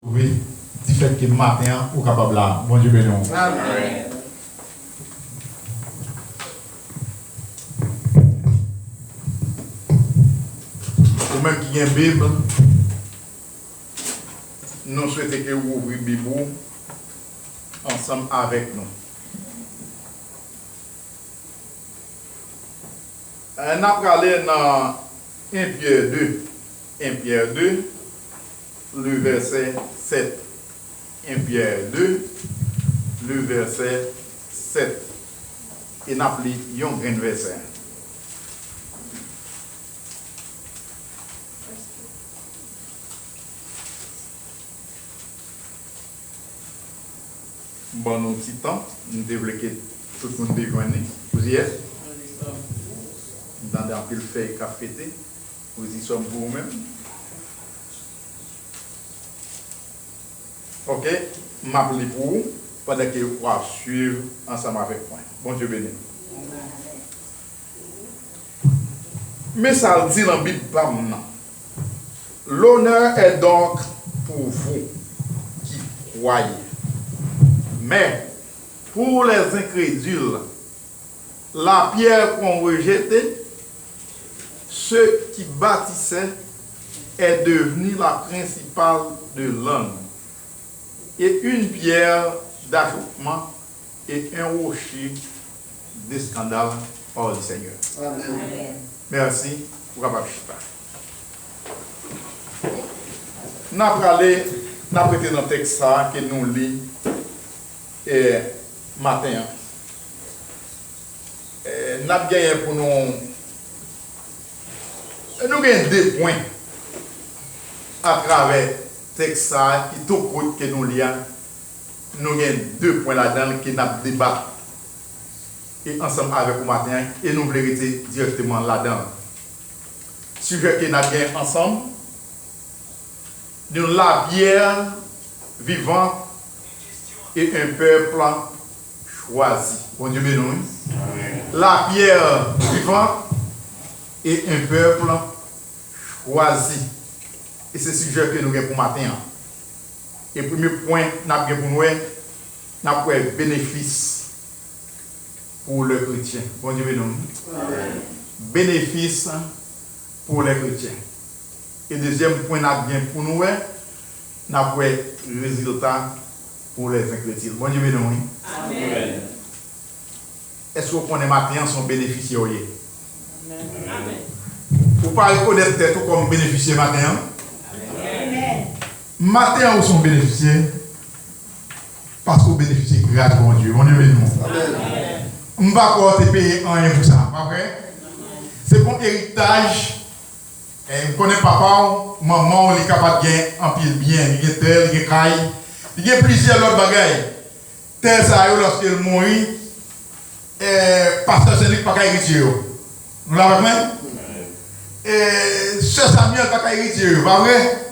Oui, du fait que matin, ou capable là. Bon Dieu béni. Amen. Ou même qui a une Bible, nous souhaitons que vous ouvriez la Bible ensemble avec nous. On a parlé dans 1 Pierre 2. 1 Pierre 2, le verset 7. 1 Pierre 2, le verset 7. Et nous avons lu un grand verset. Bon, nous petit temps, nous développer tout le monde besoin. Vous y êtes? Dans un pile fait café, vous y sommes pour vous-même. Ok, je m'appelle pour vous, pendant que vous allez suivre ensemble avec moi. Bon Dieu béni. Mais ça dit dans la Bible, l'honneur est donc pour vous qui croyez. Mais pour les incrédules, la pierre qu'on rejetait, ceux qui bâtissaient, est devenue la principale de l'homme. Et une pierre d'achoppement et un rocher de scandale hors du Seigneur. Amen. Merci pour la parole. Nous avons prêté dans le texte que nous lisons matin. Nous avons gagné pour nous. Nous avons deux points à travers le texte qui tout court que nous lisons. Nous avons deux points là-dedans qui nous débattent et ensemble avec vous matin et nous voulons rester directement là-dedans. Sujet que nous avons ensemble, nous la pierre vivante et un peuple choisi. Bon Dieu béni. La pierre vivante et un peuple choisi. Et c'est ce sujet que nous avons pour matin. Et le premier point, nous avons pour nous, nous avons un bénéfice pour le chrétien. Bon Dieu béni. Bénéfice pour les chrétiens. Et deuxième point, nous avons pour nous, nous avons un résultat pour les incrédules. Bon Dieu béni. Amen. Est-ce que vous connaissez matin son bénéficiaire? Amen. Vous parlez connaître tête comme bénéficiaire matin? Amen. Matin ou son bénéficiaire? Parce que vous bénéficiez grâce à Dieu. Bon Dieu béni. Amen. On ne va pas te payer rien pour ça, pas vrai? C'est pour héritage. Je connais papa, maman, il est capable de gagner un pile bien, il y a tel, il y a caille. Il y a plusieurs autres bagages. Tel ça, lorsqu'il mourit, pasteur Cédric n'a pas hérité. Nous l'avons fait? Sœur Samuel n'a pas hérité, pas vrai?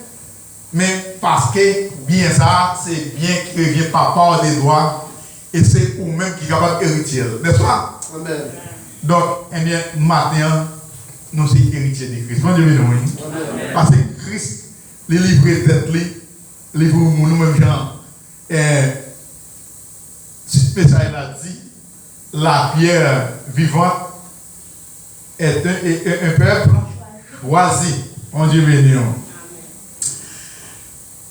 Mais parce que bien ça, c'est bien qui revient par part des droits et c'est vous-même qui est capable d'hériter. N'est-ce pas? Amen. Donc, eh bien, maintenant, nous sommes héritiers de Christ. Bon Dieu béni. Parce que Christ, les livres tête, les livres nous-mêmes, gens. Spécial a dit, la pierre vivante est un peuple choisi. Bon Dieu béni.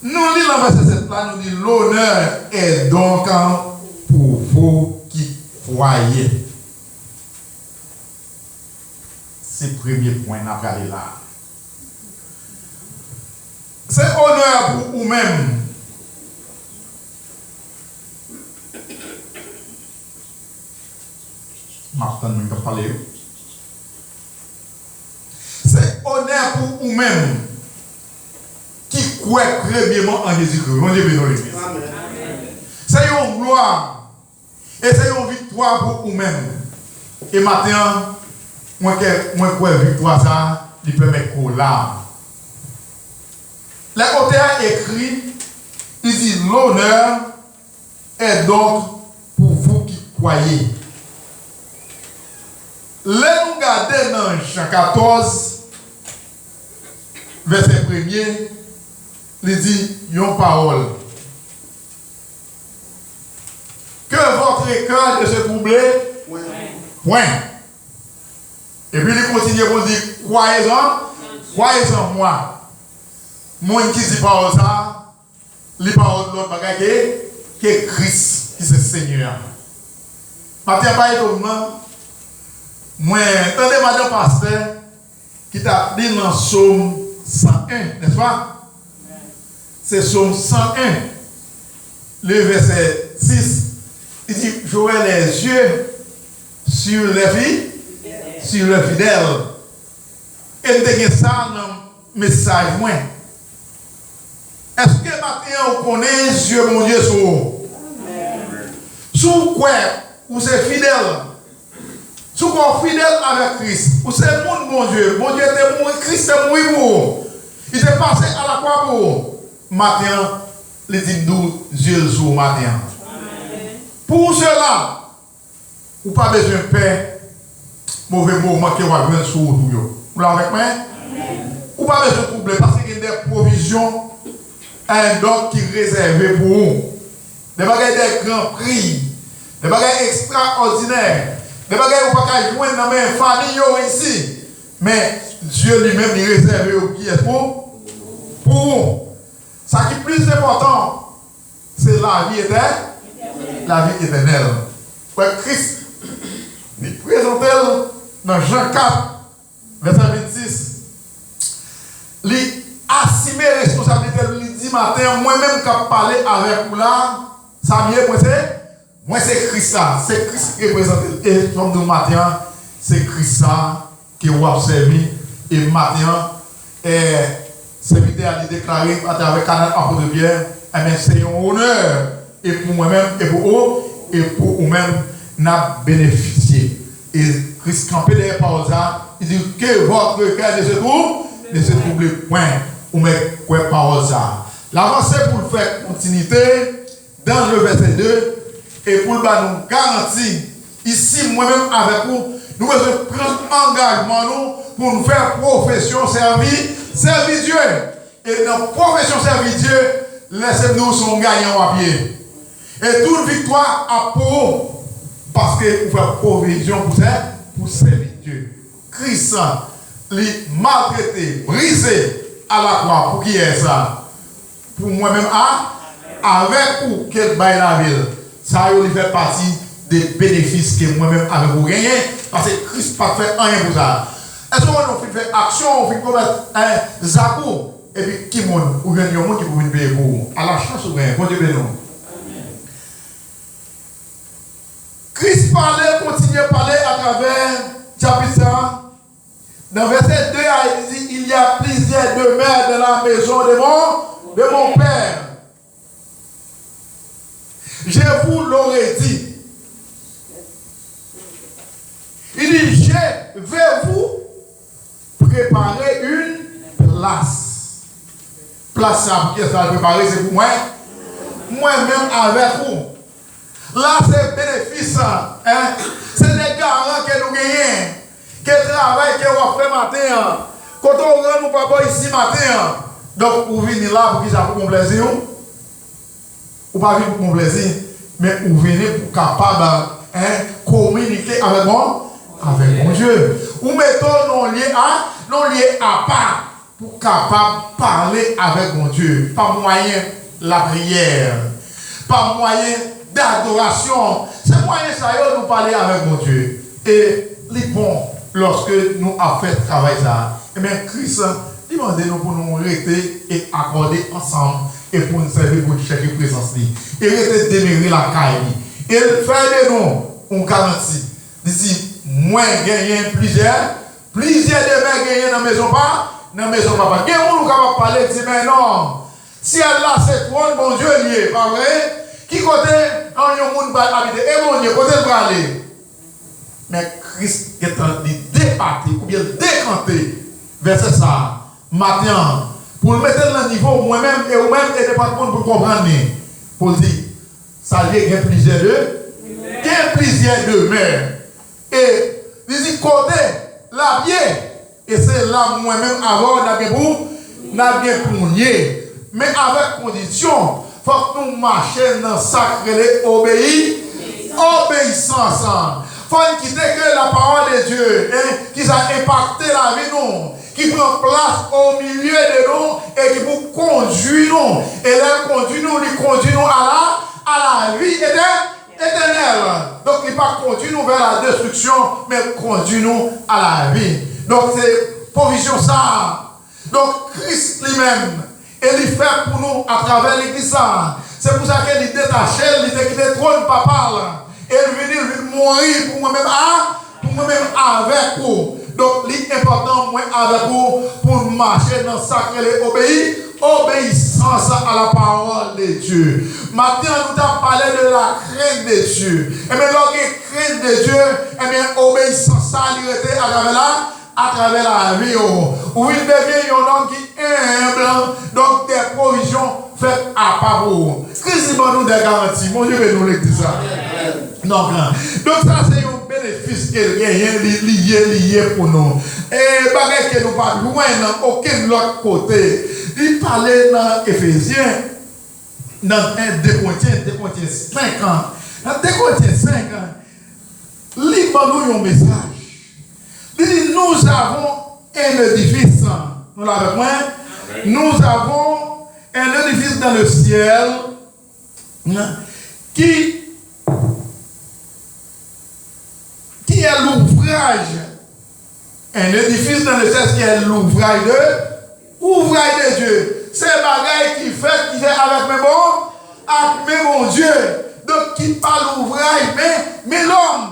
Nous lisons le verset 7 là, nous dit l'honneur est donc pour vous qui croyez. C'est le premier point à parler là. C'est honneur pour vous-même. Martin nous a parlé. C'est honneur pour vous-même qui croit premièrement en Jésus-Christ. On est béni. C'est une gloire et c'est une victoire pour vous-même. Et maintenant, moi crois victoire ça, il peut mettre là. L'auteur écrit, il dit l'honneur est donc pour vous qui croyez. Là, nous regardons dans Jean 14, verset 1er, il dit une parole. Que votre cœur ne se trouble point. Et puis il continue pour dire croyez-en moi. Moi qui dit parole ça, les paroles de l'autre bagage qui est Christ, qui c'est Seigneur. Matin pas étonnant. Moi, attendez madame pasteur qui t'a dit dans Psaume 101, n'est-ce pas? C'est Psaume 101, le verset 6. Il dit, j'aurai les yeux sur les filles, sur les fidèles. Et de ça dans le message. Est-ce que maintenant on connaît Dieu, mon Dieu, sur vous? Sous quoi vous êtes fidèle? Sous quoi fidèle avec Christ? Vous êtes mon Dieu. Mon Dieu était mort, Christ est mort pour vous. Il est passé à la croix pour vous. Maintenant, les dit-nous Dieu sur matin. Pour cela, vous n'avez pas besoin de paix, mauvais moment qui va venir sur vous. Vous l'avez avec moi? Vous n'avez pas besoin de troubler parce qu'il y a des provisions, un don qui est réservé pour vous. Des bagages de grands prix, des bagages extraordinaires, des bagages que vous ne pouvez pas joindre dans mes familles ici. Mais Dieu lui-même est réservé au qui est pour vous. Ce qui est plus important, c'est la vie éternelle. La vie éternelle. Christ, il présente dans Jean 4, verset 26. Il assume la responsabilité. Il dit matin, moi-même qui ai parlé avec vous là, ça vient, moi c'est Christ ça. C'est Christ qui représente. Et comme nous matin, c'est Christ ça qui vous a servi. Et matin, serviteur a déclaré à travers le canal Apôtre de Pierre, c'est un honneur. Et pour moi-même, et pour eux, et pour vous-même, n'a bénéficié. Et Christ campé derrière par ça, il dit que votre cœur ne se trouble point. Ou met quoi par ça. L'avancée pour le faire continuité dans le verset 2 et pour le nous garantir ici, moi-même avec vous, nous devons prendre engagement nous pour nous faire profession servir Dieu. Et dans la profession servir Dieu, laissez-nous son gagnant à pied. Et toute victoire a pour parce que vous faites provision pour servir Dieu. Christ, les maltraité, brisé à la croix, pour qui est ça? Pour moi-même, avec vous, quel bail la ville. Ça il fait partie des bénéfices que moi-même avec vous gagnez, parce que Christ n'a pas fait rien pour ça. Est-ce qu'on fait action, on fait commettre un zakou, et puis qui monde, ou bien il y a un monde qui peut venir payer pour vous. À la chance, ou bien, bon Dieu bénisse. Christ parlait, continue à parler à travers chapitre 1. Dans verset 2, il dit, il y a plusieurs demeures dans la maison de mon Père. Je vous l'aurais dit. Il dit, je vais vous préparer une place. Place à qui ça préparer, c'est pour moi. Moi-même avec vous. Là, c'est bénéfice. Hein? C'est des garants que nous gagnons. Quel travail que vous fait matin. Quand on rentre, nous papa ici matin. Donc, vous venez là pour qui ça pour mon plaisir. Ou pas venir pour mon plaisir. Mais vous venez pour capable communiquer avec moi. Avec mon Dieu. Ou mettons non lié à part. Pour capable parler avec mon Dieu. Par moyen de la prière. Par moyen d'adoration. C'est moyen ça de nous parler avec mon Dieu. Et les bons, lorsque nous avons fait ce travail ça, et bien Christ, demandez-nous pour nous arrêter et accorder ensemble et pour nous servir pour chercher présence. Et arrêter de démérer la caille. Et faire de nous, on garantit. D'ici, moi, gagner plusieurs de mes gagner dans la maison pas, dans la maison papa. Quel monde nous capable parler, dit mais non. Si elle là, c'est toi, bon Dieu lié, pas vrai? Qui côté un monde va habiter et mon Dieu côté pour aller. Mais Christ est en train de départir ou bien décanter verset ça matin pour le mettre dans le niveau moi-même et vous-même et pas pour comprendre pour dire ça y est, il y a plusieurs de mères et il dit côté la bien et c'est là moi-même avant n'a bien pour nier. mais avec condition. Il faut que nous marchions dans le sacré obéissance. Il faut quitter que la parole de Dieu qui a impacté la vie nous, qui prend place au milieu de nous et qui vous conduit nous. Et là, conduit nous à la vie éternelle. Donc, il ne pas conduit nous vers la destruction, mais conduit nous à la vie. Donc, c'est provision ça. Donc, Christ lui-même, et il fait pour nous à travers l'église. C'est pour ça qu'il est détaché, il est quitté le trône papa. Et il venir mourir pour moi-même avec vous. Donc, l'important, moi, avec vous, pour marcher dans le sacré obéissance à la parole de Dieu. Maintenant, nous avons parlé de la crainte de Dieu. Et bien, lorsqu'il crainte de Dieu, et bien, obéissance à l'irrité à travers la vie. Où il devient un homme qui est humble, donc des provisions faites à part vous. Christ nous des garanties. Mon Dieu, nous l'église. Donc ça, c'est un bénéfice qui est lié pour nous. Et bagage que nous pas loin dans aucun autre côté. Il parlait dans Éphésiens, dans 2 Corinthiens 5 ans. Dans 2 Corinthiens 5 ans, livre-nous un message. Il dit, nous avons un édifice. Nous l'avons point. Nous avons un édifice dans le ciel qui est l'ouvrage. Un édifice dans le ciel qui est l'ouvrage de Dieu. C'est un bagage qui fait avec mes bons Dieu. Donc, qui parle l'ouvrage, mais l'homme.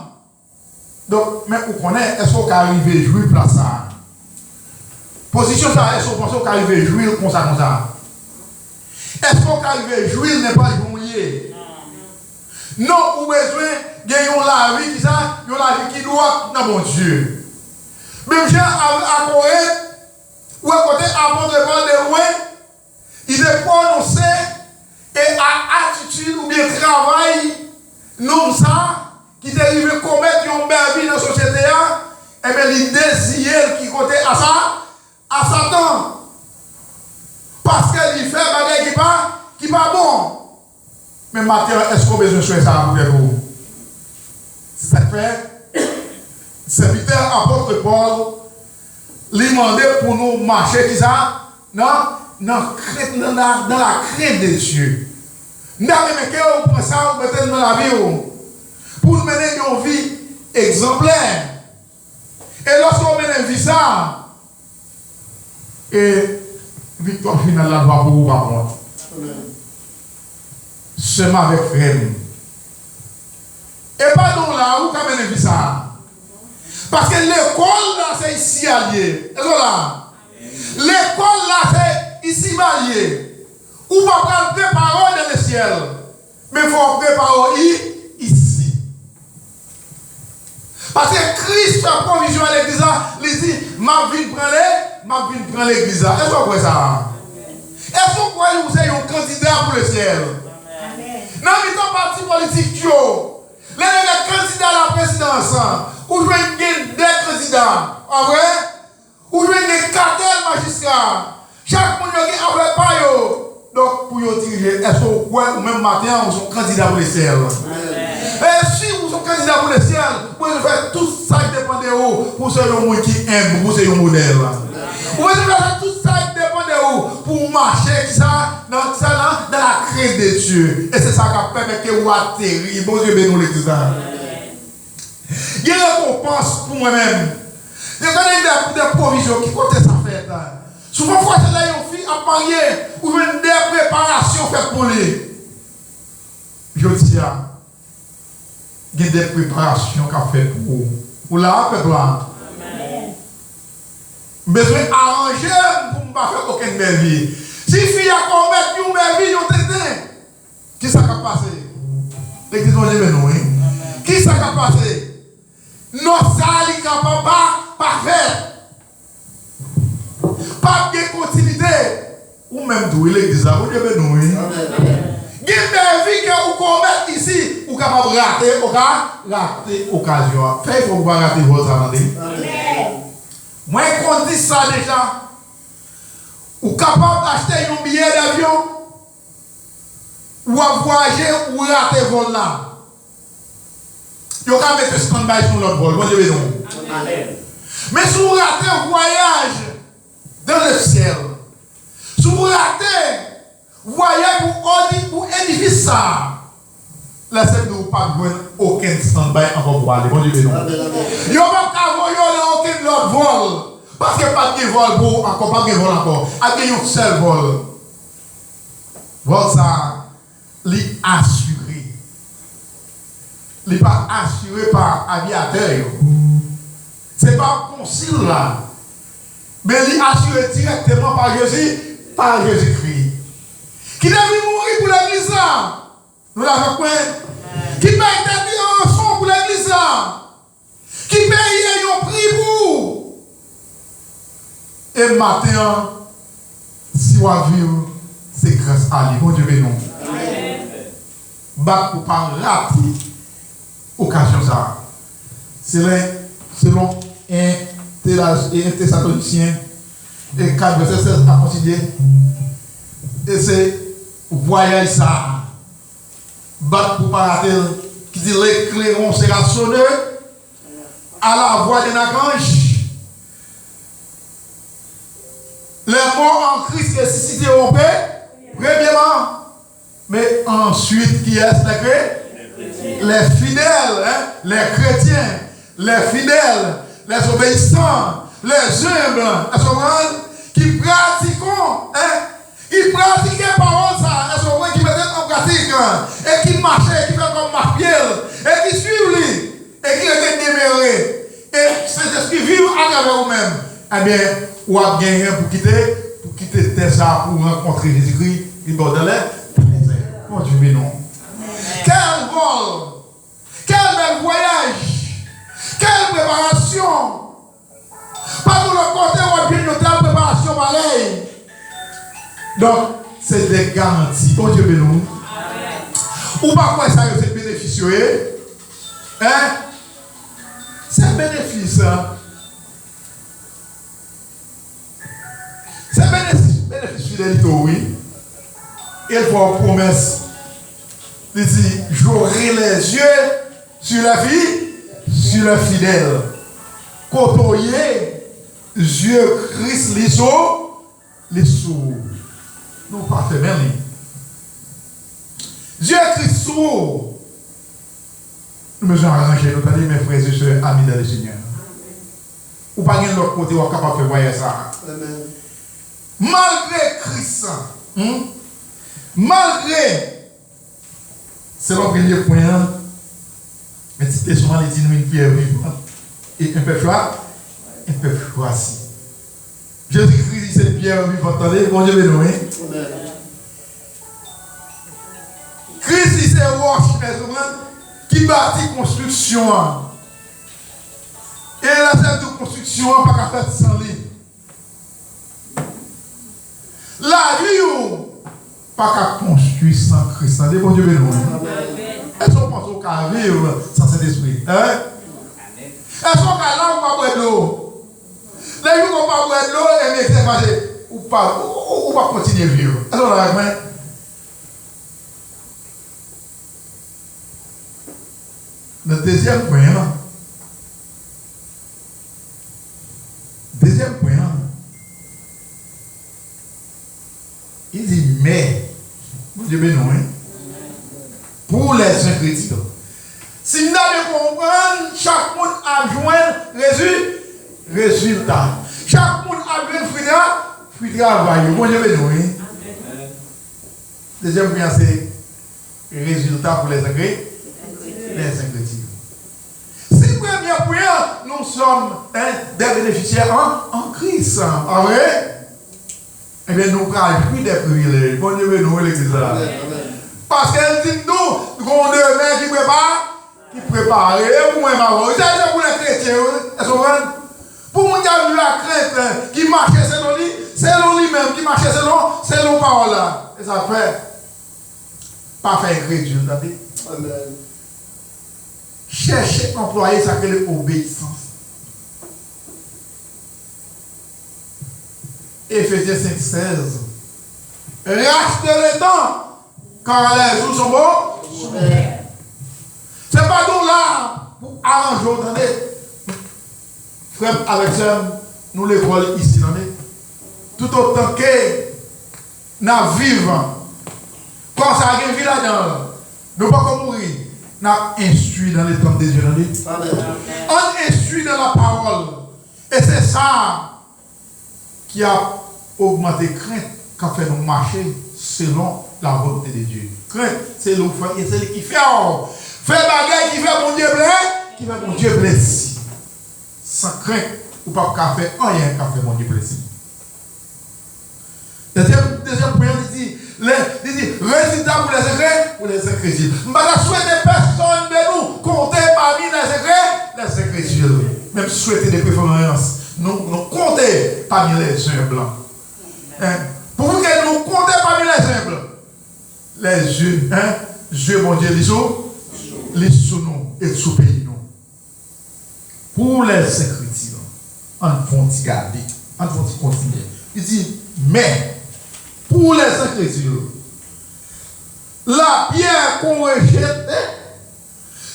Donc, mais vous connaissez, est-ce qu'on peut arriver à jouer pour ça? Position ça, est-ce qu'on pense qu'on peut arriver à jouer comme ça? Est-ce qu'on peut arriver à jouer n'est pas jouer? Non, ou besoin de la vie qui ça, la vie qui doit dans mon Dieu. Même Jean à Corée, ou à côté avant de parler de loin, il est prononcé et à attitude ou bien travail, non ça, qui dérive commettre une belle vie dans la société, et bien il désire qui côté à Satan. Parce qu'il fait des bagages qui pas bon. Mais maintenant, est-ce qu'on a besoin de ça pour vous? Ça fait, serviteur apôtre Paul, lui demander pour nous marcher qui ça? Non? Dans la crainte de Dieu. Nous avons mis ça peut-être dans la vie. Pour nous mener une vie exemplaire. Et lorsqu'on mène une vie ça, et victoire finale là va pour vous par contre. Seulement avec frère. Et pas donc là, où quand mène une vie ça? Parce que l'école là, c'est ici allié. Est-ce que là? L'école là, c'est ici allié. Ou pas prendre préparer dans le ciel. Mais il faut préparer ici. Parce que Christ fait provision à l'église, il dit, ma vie prend l'église. Est-ce que vous croyez ça? Est-ce que vous croyez que vous êtes un candidat pour le ciel? Dans les partis politiques, les candidats à la présidence, ou je vais des candidats, en vrai, ou je vais des 4 magistrats. Chaque monde qui a fait pas. Donc, pour vous diriger, est-ce que vous croyez ou même matin, vous êtes candidat pour le ciel? Et si vous êtes candidat pour le ciel, vous pouvez faire tout ça qui dépend de vous pour ce monde qui aime, pour ce modèle. Vous pouvez faire tout ça qui dépend de vous pour marcher dans la crainte de Dieu. Et c'est ça qui permet que vous atterrissez. Bon Dieu, bénis l'église. Il y a une récompense pour moi-même. Il y a des provisions qui comptent ça fait. Souvent, quand il y a une fille à marier ou une des préparations faites pour lui. Je dis, il y a des préparations qu'a fait pour vous. Vous l'avez fait là. Besoin d'arranger pour ne pas faire aucune belle vie. Si fille a commettre une belle vie, on t'aide. Qui ça va passer? L'église va dire non. Qui ça va passer? Non, ça n'est pas faire. Pas de continuité. Ou même d'où l'église va dire non. Il y a des vies que vous commettez ici, vous pouvez rater l'occasion. Faites pour vous rater votre année. Moi, quand on dit ça déjà, ou ou capable d'acheter un billet d'avion, ou à voyager, ou rater vol là. Vous pouvez mettre stand-by sur l'autre vol. Bon Dieu, non. Mais si vous ratez un voyage dans le ciel, si vous ratez un voyage pour édifice ça, laissez-nous pas jouer aucun stand-by encore pour aller. Bon Dieu, non. Vous ne pouvez pas voyager dans aucun autre vol. Parce que pas de vol pour encore, pas de vol encore. Il y a un seul vol. Vol ça, il assuré. Il n'est pas assuré par aviateur. Ce n'est pas un concile là. Mais il est assuré directement par Jésus-Christ. Qui devait mourir pour l'église là. Nous l'avons compris. Qui paye un son pour l'église là. Qui paye un prix pour. Et maintenant, si on va vivre, c'est grâce à lui. Bon Dieu, non. Amen. Pour ne pas rater l'occasion ça. Selon un Thessaloniciens, et 4 verset 16 à continuer. Et c'est voyage ça. Pour ne pas rater, qui dit l'éclairon sera sonné à la voix d'un archange. Les morts en Christ ressusciteront, premièrement. Mais ensuite, qui est les fidèles, hein? Les chrétiens, les fidèles, les obéissants, les humbles, qui pratiquent, hein? Qui pratiquent la parole, ça, qui mettent en pratique, hein? Et qui marchent, qui font comme Marpiel, et qui suivent lui, et qui étaient démérés. Et Saint-Esprit vivent à travers vous-même. Eh bien, ou à gagner pour quitter Tessa pour rencontrer Jésus-Christ, il va dans l'air. Mon Dieu, mais non. Quel vol, quel bel voyage, quelle préparation. Pas pour le côté où on a une telle préparation pareille. Donc, c'est des garanties. Mon Dieu, mais non. Ou pas quoi ça, c'est bénéficieux. Hein? C'est un bénéfice. Hein? C'est bénéfice fidélité, oui. Il faut une promesse. Il dit, j'aurai les yeux sur la vie, sur le fidèle. Côtoyer, Dieu Christ, les sourds. Nous pas fait même. Dieu Christ sourd. Nous me sommes arrangés, nous avons dit, mes frères et sœurs, amis dans le Seigneur. Ou pas de l'autre côté, on est capable de voir ça. Amen. Malgré Christ, malgré, c'est le premier point, mais c'est souvent les dit nous une pierre vivante et un peu choisi. Jésus-Christ, c'est une pierre vivante, attendez, bon Dieu, nous, Christ, c'est roche, qui bâtit construction. Et la scène de construction, pas qu'à faire sans lui. La vie, pas qu'à construire sans Christ. C'est bon Dieu, béni. Est-ce qu'on pense qu'à vivre sans cet esprit? Hein? Est-ce qu'on a là ou pas boire de l'eau? Les jours qu'on pas boire de l'eau, et bien c'est passé. Ou pas continuer à vivre. Est-ce qu'on a avec moi? Le deuxième point, il dit, mais, Dieu béni, pour les ingrédients. Si nous devons comprendre, chaque monde a besoin de résultat. Chaque monde a besoin de fruit de travail. Bon Dieu béni. Deuxième point, c'est résultat pour les ingrédients. Si le premier point, nous sommes des bénéficiaires en Christ. En vrai? Eh bien, nous prenons plus des privilèges. Bon Dieu, nous, l'église là. Parce qu'elle dit nous, qu'on devait qui prépare. Et pour moi, c'est pour les chrétiens. Pour moi, qui a vu la crainte, qui marchait selon lui-même, qui marchait selon parole là. Et ça fait pas faire ingrédient. Amen. Chercher employer ça que l'obéissance. Éphésiens 5:16. Rachetez le temps, car les jours sont bons. C'est pas nous là pour arranger, attendez. Frère avec ça, nous l'école ici, attendez. Tout autant que nous vivons, quand ça a une vie là-dedans, nous ne pouvons pas mourir. Nous instruit dans les temps de Dieu. On instruit dans la parole. Et c'est ça qui a augmenté crainte qui a fait nous marcher selon la volonté de Dieu. Crainte, c'est le fait et c'est lui qui fait. Fait bagaille qui fait mon Dieu blessé, qui fait mon Dieu blessé. Sans crainte, ou pas qu'à faire rien qu'à faire mon Dieu blessé. Deuxième point, il dit, résultat pour les incrédules. Je ne souhaite personne de nous compter parmi les incrédules. Même souhaiter des préférences. Nous compter parmi les humbles. Pour vous que nous compter parmi les humbles. Les yeux, Dieu, mon Dieu, les sous nous et sous pays nous. Pour les incrédules, on va garder, on va continuer. Il dit, mais pour les incrédules, la pierre qu'on rejetait,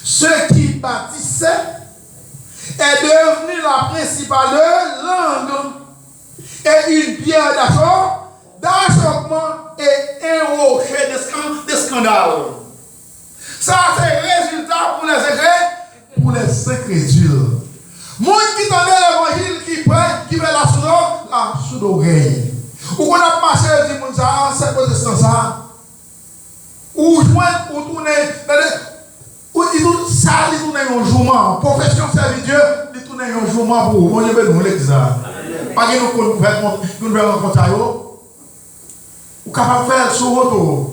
ceux qui bâtissaient, est devenue la principale langue et une pierre d'achoppement et un rocher de scandale. Ça, c'est le résultat pour les incrédules. Moi qui tendait l'évangile qui fait la sous d'oreille. Ou qu'on a marché du monde ça, c'est quoi ça? Ou joindre, ou tourner, ou ça, il tourne un jourment. Profession servir Dieu, il tourne un jourment pour vous. Moi, je vais nous l'église. Pas que nous faisons rencontrer. Ou capable de faire sur votre.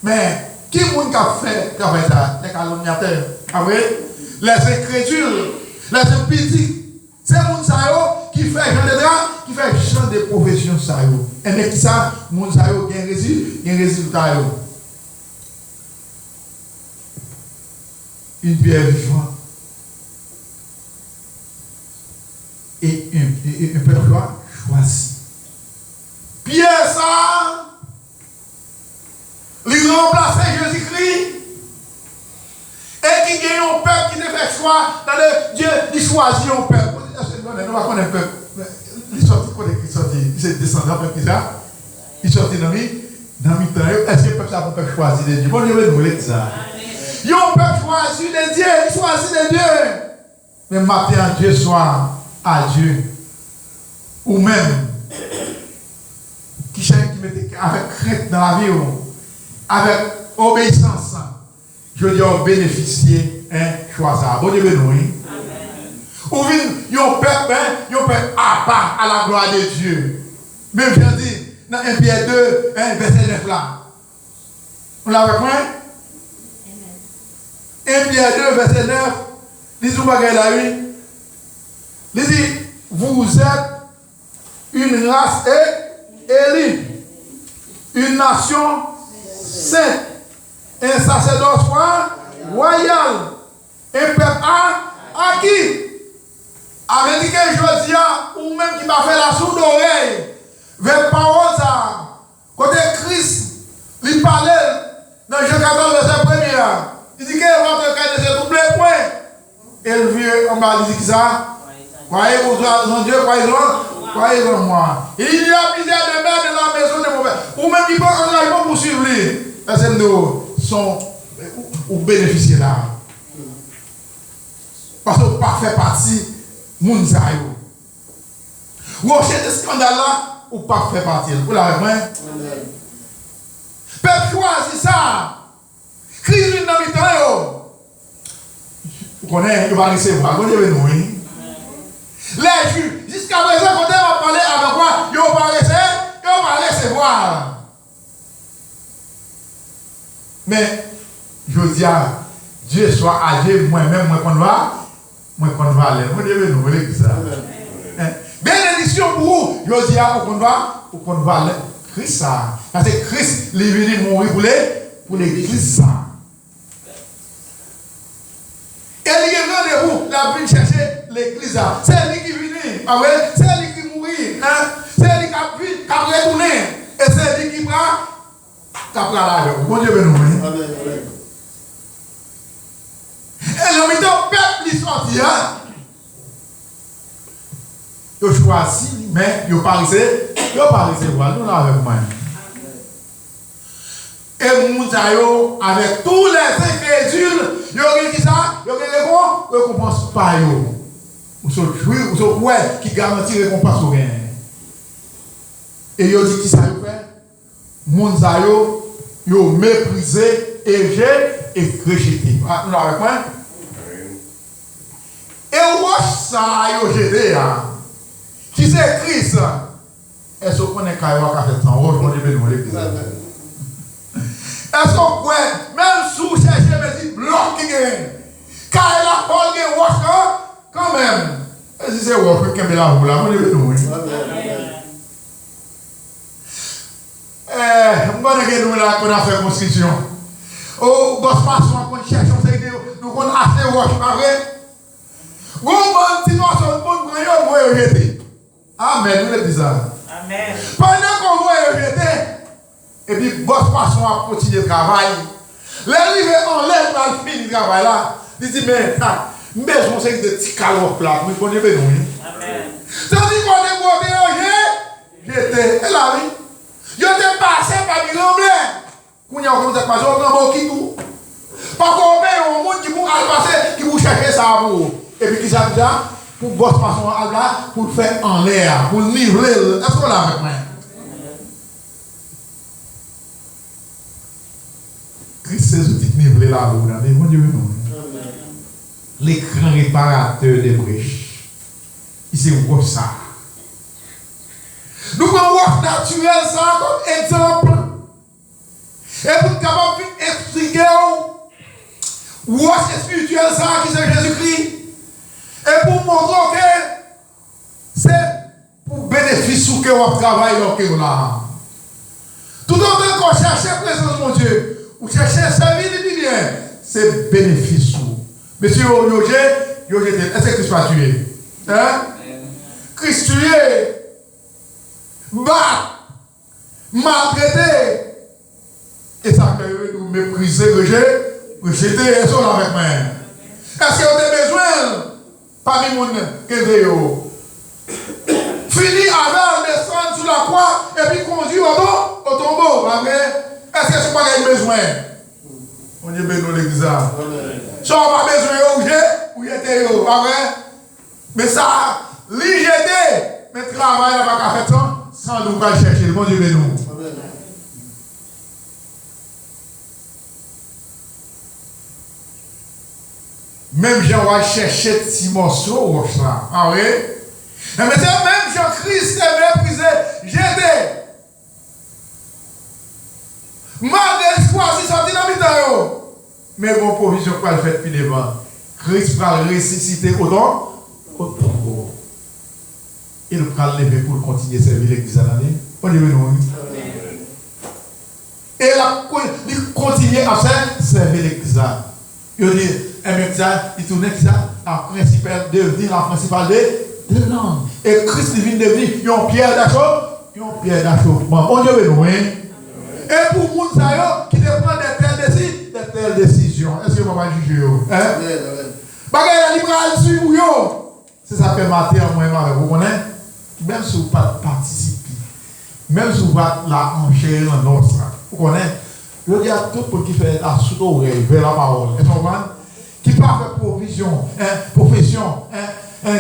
Mais qui est-ce qui a fait ça? Les calomniateurs. Après, les incrédules, les impidiques. C'est mon sayo qui fait qui fait champ de profession sayo. Et mais qui ça, mon sayo gagne résultat. Une pierre vivante et un peuple choisi. Pierre ça, lui remplacer Jésus-Christ. Et qui gagne un peuple qui ne fait choix dans le Dieu, il choisit un peuple. Nous va connaître un peuple. Il sortit quoi il sortit. Il s'est descendu un peuple qui ça. Il sortit dans le temps. Est-ce que le peuple a un peuple choisi de Dieu? Bon Dieu veut nous dire ça. Il y a un peuple choisi de Dieu. Il choisit de Dieu. Mais matin, Dieu soit à Dieu. Ou même qui mettait avec crainte dans la vie, avec obéissance. Je veux dire, bénéficier un choix ça. Bon Dieu veut nous. Ou bien, il y a un peuple à part à la gloire de Dieu. Même je dis, dans 1 Pierre 2, verset 9 là. On l'a vu? 1 Pierre 2, verset 9. Lisez-vous là, oui. Il dit, vous êtes une race élue, une nation sainte, un sacerdoce royal, un peuple à qui? Avec dit que je dis, ou même qui m'a fait la sourde oreille, vers parole ça, côté Christ, il parlait dans Jean 14, verset 1er. Il dit que votre cœur de ce double point. Et le vieux en bas dit ça. Croyez-vous en Dieu, croyez en moi. Il y a plusieurs de mères dans la maison de mon père. Ou même qui prend engagement pour suivre lui. Parce que nous sommes ou bénéficier là. Parce que pas fait partie. Mounzayo. Ou au chef de scandale là, ou pas fait partie. Vous l'avez moi? Peuple choisit ça. Crise dans le temps. Vous connaissez, il va recevoir. Vous devez nous. Les juifs, jusqu'à présent, quand on va parler avec quoi, ils vont pas recevoir. Mais, je dis à Dieu soit à Dieu, moi-même, moi qu'on va aller. Vous devez nous voler ça. Bénédiction pour vous. Je dis à vous qu'on va aller. Christ ça. Parce que Christ, il est venu mourir pour l'église ça. Et il est rendez-vous, la vie chercher l'église ça. C'est lui qui est venu. C'est lui qui est mourir. C'est lui qui a retourné. Et c'est lui qui prend l'argent. Bon Dieu béni. Amen. Et le milieu peuple lui sorti. Il choisit, mais il pas recevoir. Nous avec moi. Et Mounsayo, avec tous les ingrédients, il y a qui ça, il y a récompense par eux. Ou ce ouais qui garantit récompense au gain. Et il dit qui ça fait? Mounsayo, il a méprisé, égé et rejeté. Nous avec moi? Et où ça il a jeté? Qui c'est Christ? Est-ce qu'on connaît qu'il y a fait ça? Est-ce qu'on peut, même si vous cherchez des petits blocs qui gagnent, car il a pas de wash quand même. Est-ce que c'est wash qui est là pour la bonne idée? On va nous là qu'on a fait construction. Oh, boss passons qu'on cherche, on sait que nous qu'on a acheté wash, pas vrai? Bon, situation bonne pour nous, on va jeter. Amen, nous le disons. Amen. Pendant qu'on va jeter. Et puis, boss passons à continuer le travail. L'arrivée en l'air, on a fini le travail là. Il dit, mais, besoin de petits calots là, mais qu'on est venu. Amen. Ça dit qu'on est mauvais, j'étais, elle a vu. Je t'ai passé par le remblai. Qu'on y a encore des passions, on a qui tout. Pas qu'on paye au monde qui vous passer, qui vous chercher ça pour. Et puis, qui ça déjà, pour boss passons à là, pour le faire en l'air, pour le niveler. Est-ce qu'on l'a avec moi? Christ c'est ce qui nivelé là vous mais mon Dieu non. L'écran réparateur des brèches. Il c'est quoi ça? Nous prenons work naturel ça comme exemple. Et pour capable expliquer work spirituel ça qui c'est Jésus-Christ. Et pour montrer que c'est pour bénéfice que vous travaillez là. Tout autant qu'on cherche la présence de mon Dieu. Vous cherchez à servir de bien, c'est bénéfice. Monsieur est-ce que Christ va tuer? Hein? Christ tué, bat, maltraité. Et ça fait nous mépriser, rejeter, et ça avec moi. Est-ce que vous avez besoin, parmi mon que fini avant de descendre sur la croix et puis conduire au tombeau, pas vrai? Est-ce que ce n'est pas un besoin? On y est béni l'église. Si on n'a pas besoin où j'étais, pas vrai? Mais ça, l'IGD, mais le travail n'a pas fait ça, sans nous pas chercher. Bon Dieu béni. Même Jean va chercher petit morceau, ah oui? Mais c'est même Jean-Christ est méprisé, j'étais. Malgré l'espoir, si ça dit dans le mais bon, provision pour le faire plus devant. Christ va ressusciter au tombeau. Il va le lever pour continuer à servir l'église à l'année. On dit non. Et il continue à servir l'église. Il dit, il tourne ça, la principale devenir la principale de langue. Et Christ vient devenir une pierre d'achoppement. On dit non. Et pour les gens qui prennent de telles décisions, est-ce que je vais juger? Bagay libéral sur vous. C'est ça que matin moi vous connaissez. Même si vous ne participez, même si vous ne la enchaîner dans l'autre, vous connaissez. Je dis à tout le monde qui fait la sous-oreille vers la parole. Est-ce que vous comprenez? Qui pas fait provision, profession,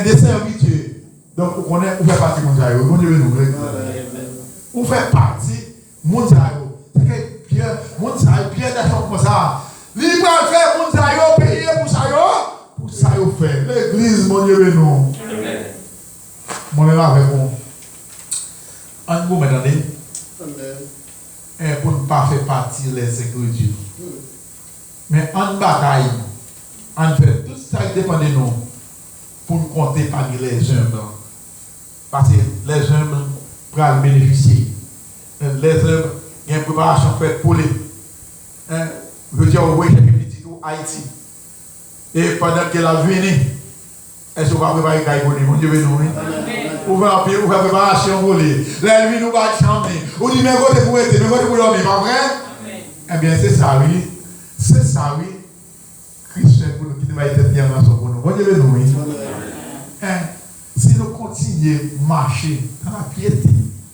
des servitudes. Donc vous connaissez, vous faites partie de mon Dieu. Vous faites partie de mon Dieu. Pierre d'achat comme ça. Libre à faire mon Dieu, payer pour ça. Pour ça, vous faites. L'église, mon Dieu, non. Mon Dieu, avec vous. En vous, m'entendez? Pour ne pas faire partie des ingrédients. Mais en bataille, on fait tout ça qui dépend de nous pour nous compter parmi les humbles. Parce que les humbles pourront bénéficier. Les humbles, il y a une préparation faite pour les. Je veux dire, oui, j'ai petit tout Haïti. Et pendant qu'elle a venu, est-ce qu'on va préparer Gaïboni? Mon Dieu, nous. Ou faire préparation volée. La nuit, nous va chanter. Ou dit, mais côté pour être, mais côté pour dormir, pas vrai? Eh bien, c'est ça, oui. C'est ça, oui. Christ fait pour nous qui va être bien dans son pour nous. Bon Dieu, nous, oui. Si nous continuons à marcher dans la piété,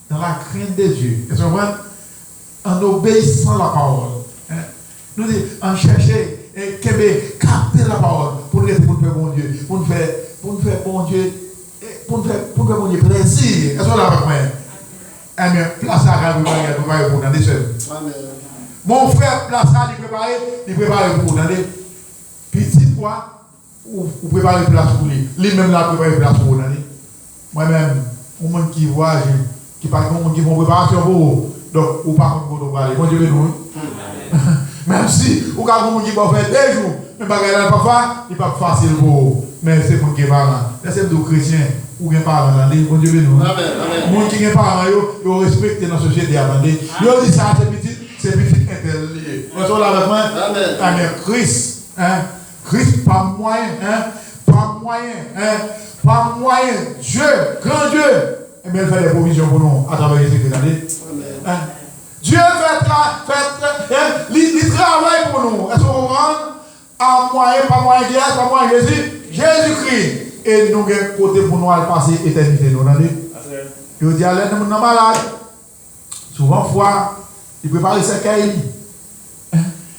dans la crainte de Dieu, est-ce que vous comprenez? En obéissant à la parole. Nous disons, en cherchant et capter la parole pour nous faire bon Dieu, pour nous faire bon Dieu, pour nous faire bon Dieu plaisir. Est-ce que vous l'avez avec moi? Eh bien, place à préparer pour nous, seuls. Mon frère, place à il prépare pour nous. Petit quoi, ou préparer place pour lui. Lui-même là, préparer place pour nous. Moi-même, au monde qui voit, qui parle comme monde qui font préparation pour vous. Donc, ou pas comme vous parlez. Bon Dieu, nous. Même si, ou quand vous qui va faire 2 jours, mais pas qu'il n'est pas facile pour vous. Mais c'est pour qui parle. Laissez-nous chrétiens, ou bien parents, bon Dieu, nous. Les gens qui sont parents, ils respectent dans la société. Ils disent ça, c'est petit interlié. Vous êtes là avec moi? Amen. Christ, Christ, pas moyen, Dieu, grand Dieu, et bien il fait des provisions pour nous à travers les Écritures. Dieu il travaille pour nous. Est-ce que vous comprenez? À moyen, pas moyen Dieu, pas moyen Jésus, Jésus-Christ. Et nous avons un côté pour nous à passer éternité. Nous dit, allez, nous sommes malades. Souvent, il prépare les cercueils.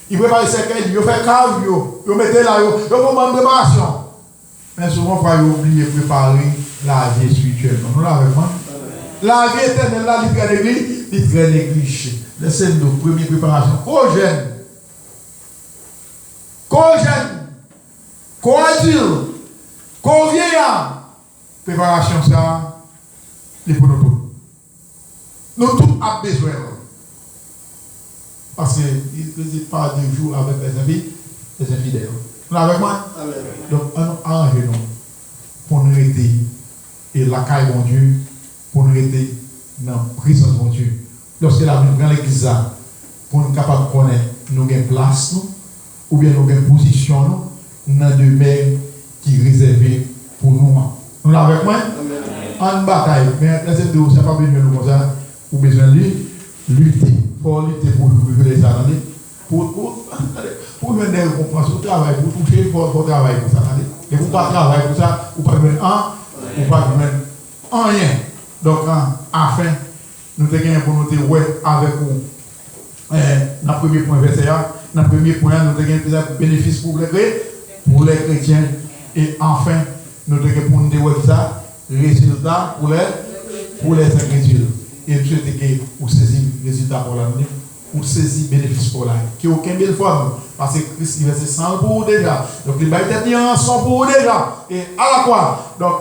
Il prépare les cercueils, il fait cave, il met là, il fait une bonne préparation. Mais souvent, il oublie de préparer la vie spirituelle. Nous l'avons fait. La vie éternelle, là, il traîne l'église, il traîne l'église. Laissez-nous, première préparation. Co-jeune, co-adulte, co-vieillard. Préparation, ça, il faut nous tous. Nous tous avons besoin. Parce qu'il ne dit pas du jour avec les infidèles. Vous l'avez avec moi? Donc, arrangez-nous pour nous aider. Et la caille, mon Dieu, pour nous aider dans la présence de mon Dieu. Lorsque la nous prend l'église, pour nous capables de connaître, nous avons place, nous, ou bien nous avons position, nous, dans le domaine qui est réservé pour nous. Vous l'avez avec moi? En bataille, mais laissez nous, ça pas besoin de nous comme ça, ou besoin de lutter. Il faut lutter pour nous les années. Pour mener des récompenses au travail, pour toucher, il faut travailler pour ça. Et pour ne pas travailler pour ça, ou pas mener ou pas mener rien. Donc, afin, nous te gagnons pour nous te ouais avec vous. Dans le premier point, verset 1, dans le premier point, nous te gagnons des bénéfices pour les chrétiens. Et enfin, nous te gagnons pour nous te ouais ça, résultat pour les incrédules. Et Dieu te gagne pour saisir résultat pour l'avenir. Pour saisir bénéfice pour la qui aucun belle forme parce que Christ il versé 100 pour vous déjà donc il va être bien 100 pour vous déjà et à la quoi donc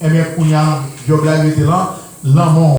eh bien Job l'a été là l'amour